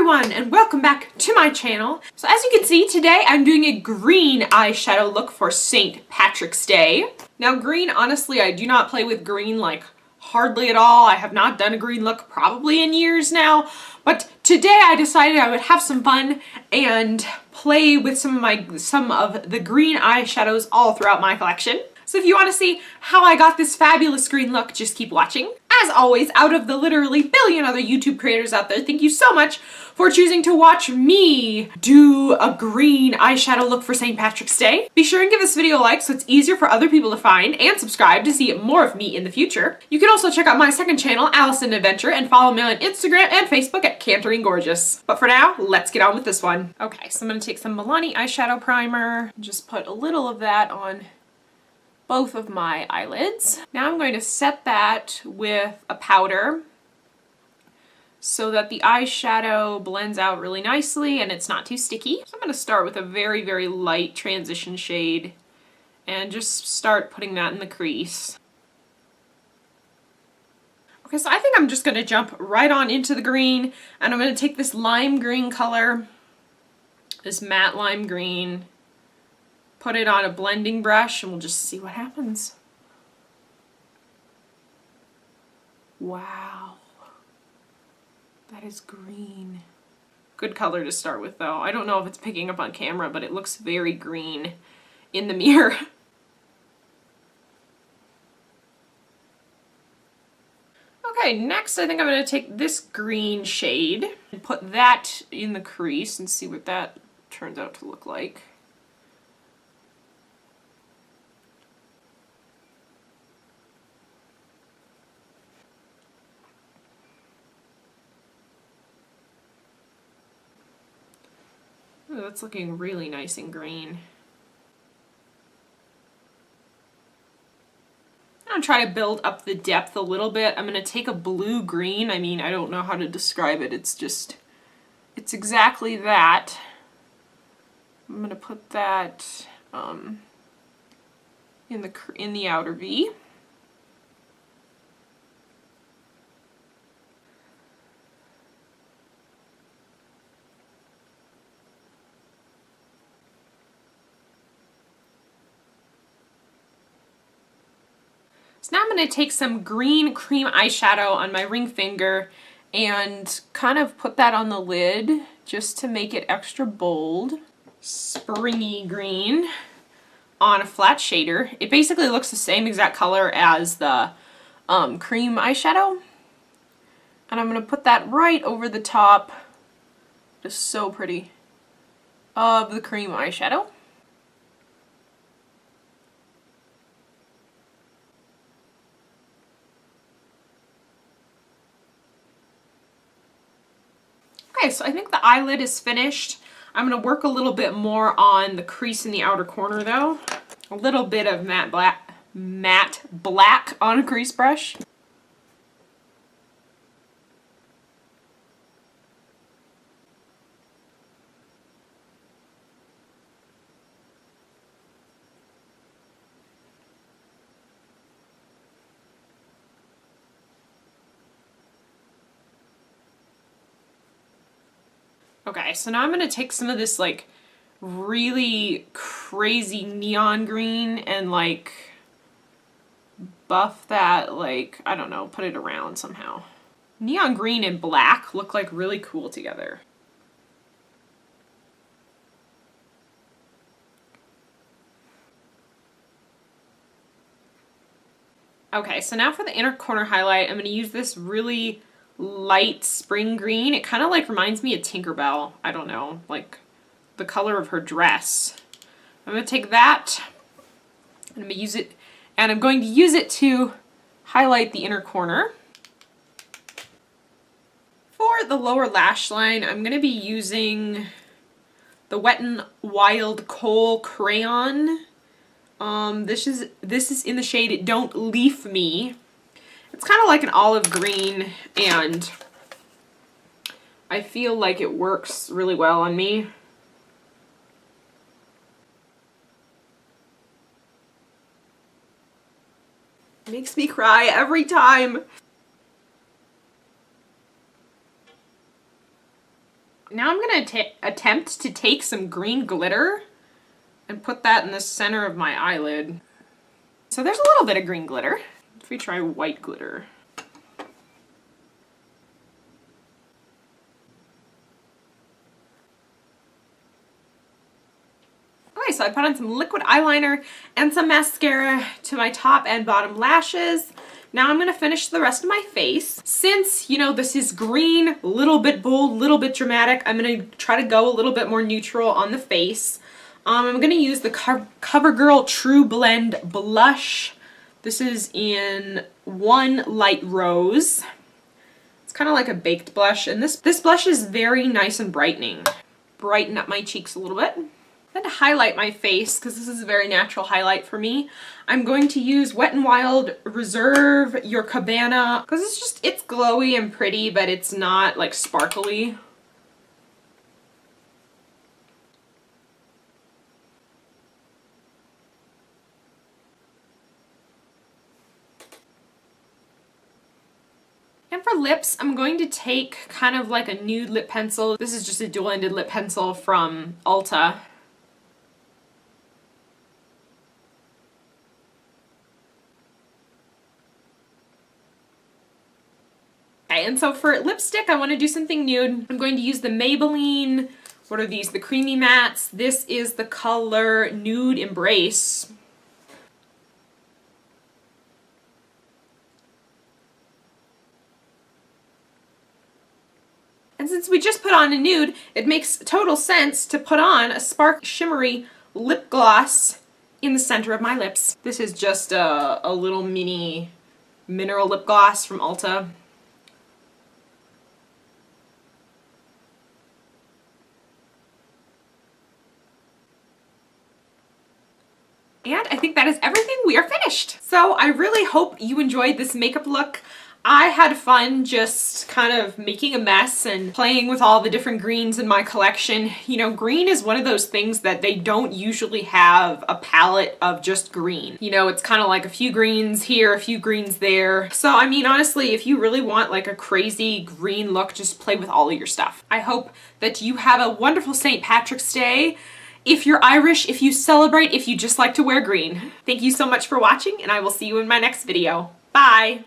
everyone, and welcome back to my channel. So as you can see, today I'm doing a green eyeshadow look for St. Patrick's Day. Now green, honestly, I do not play with green like hardly at all. I have not done a green look probably in years now, but today I decided I would have some fun and play with some of the green eyeshadows all throughout my collection. So if you want to see how I got this fabulous green look, just keep watching. As always, out of the literally billion other YouTube creators out there, thank you so much for choosing to watch me do a green eyeshadow look for St. Patrick's Day. Be sure and give this video a like so it's easier for other people to find, and subscribe to see more of me in the future. You can also check out my second channel, Allison Adventure, and follow me on Instagram and Facebook at Cantorine Gorgeous. But for now, let's get on with this one. Okay, so I'm going to take some Milani eyeshadow primer and just put a little of that on both of my eyelids. Now I'm going to set that with a powder so that the eyeshadow blends out really nicely and it's not too sticky. So I'm going to start with a very, very light transition shade and just start putting that in the crease. Okay, so I think I'm just going to jump right on into the green, and I'm going to take this lime green color, this matte lime green, put it on a blending brush, and we'll just see what happens. Wow. That is green. Good color to start with though. I don't know if it's picking up on camera, but it looks very green in the mirror. Okay, next I think I'm going to take this green shade and put that in the crease and see what that turns out to look like. Oh, that's looking really nice and green. I'm going to try to build up the depth a little bit. I'm going to take a blue-green. I mean, I don't know how to describe it. It's exactly that. I'm going to put that in the outer V. So now I'm going to take some green cream eyeshadow on my ring finger and kind of put that on the lid just to make it extra bold. Springy green on a flat shader. It basically looks the same exact color as the cream eyeshadow. And I'm going to put that right over the top, just so pretty, of the cream eyeshadow. Okay, so I think the eyelid is finished. I'm going to work a little bit more on the crease in the outer corner though. A little bit of matte black on a crease brush. Okay, so now I'm going to take some of this like really crazy neon green and like buff that, like, I don't know, put it around somehow. Neon green and black look like really cool together. Okay, so now for the inner corner highlight, I'm going to use this really light spring green. It kind of like reminds me of Tinkerbell. I don't know, like the color of her dress. I'm going to take that and I'm going to use it to highlight the inner corner. For the lower lash line, I'm going to be using the Wet n Wild Kohl crayon. This is in the shade Don't Leaf Me. It's kind of like an olive green, and I feel like it works really well on me. It makes me cry every time. Now I'm going to attempt to take some green glitter and put that in the center of my eyelid. So there's a little bit of green glitter. If we try white glitter. Okay, so I put on some liquid eyeliner and some mascara to my top and bottom lashes. Now I'm going to finish the rest of my face. Since, you know, this is green, a little bit bold, a little bit dramatic, I'm going to try to go a little bit more neutral on the face. I'm going to use the CoverGirl True Blend Blush. This is in One Light Rose. It's kind of like a baked blush, and this blush is very nice and brightening. Brighten up my cheeks a little bit. Then to highlight my face, because this is a very natural highlight for me, I'm going to use Wet n Wild Reserve Your Cabana, because it's glowy and pretty, but it's not like sparkly. And for lips, I'm going to take kind of like a nude lip pencil. This is just a dual-ended lip pencil from Ulta. Okay, and so for lipstick, I want to do something nude. I'm going to use the Maybelline, what are these? The Creamy Mattes. This is the color Nude Embrace. And since we just put on a nude, it makes total sense to put on a Spark Shimmery lip gloss in the center of my lips. This is just a little mini mineral lip gloss from Ulta. And I think that is everything. We are finished. So I really hope you enjoyed this makeup look. I had fun just kind of making a mess and playing with all the different greens in my collection. You know, green is one of those things that they don't usually have a palette of just green. You know, it's kind of like a few greens here, a few greens there. So, I mean, honestly, if you really want like a crazy green look, just play with all of your stuff. I hope that you have a wonderful St. Patrick's Day. If you're Irish, if you celebrate, if you just like to wear green. Thank you so much for watching, and I will see you in my next video. Bye!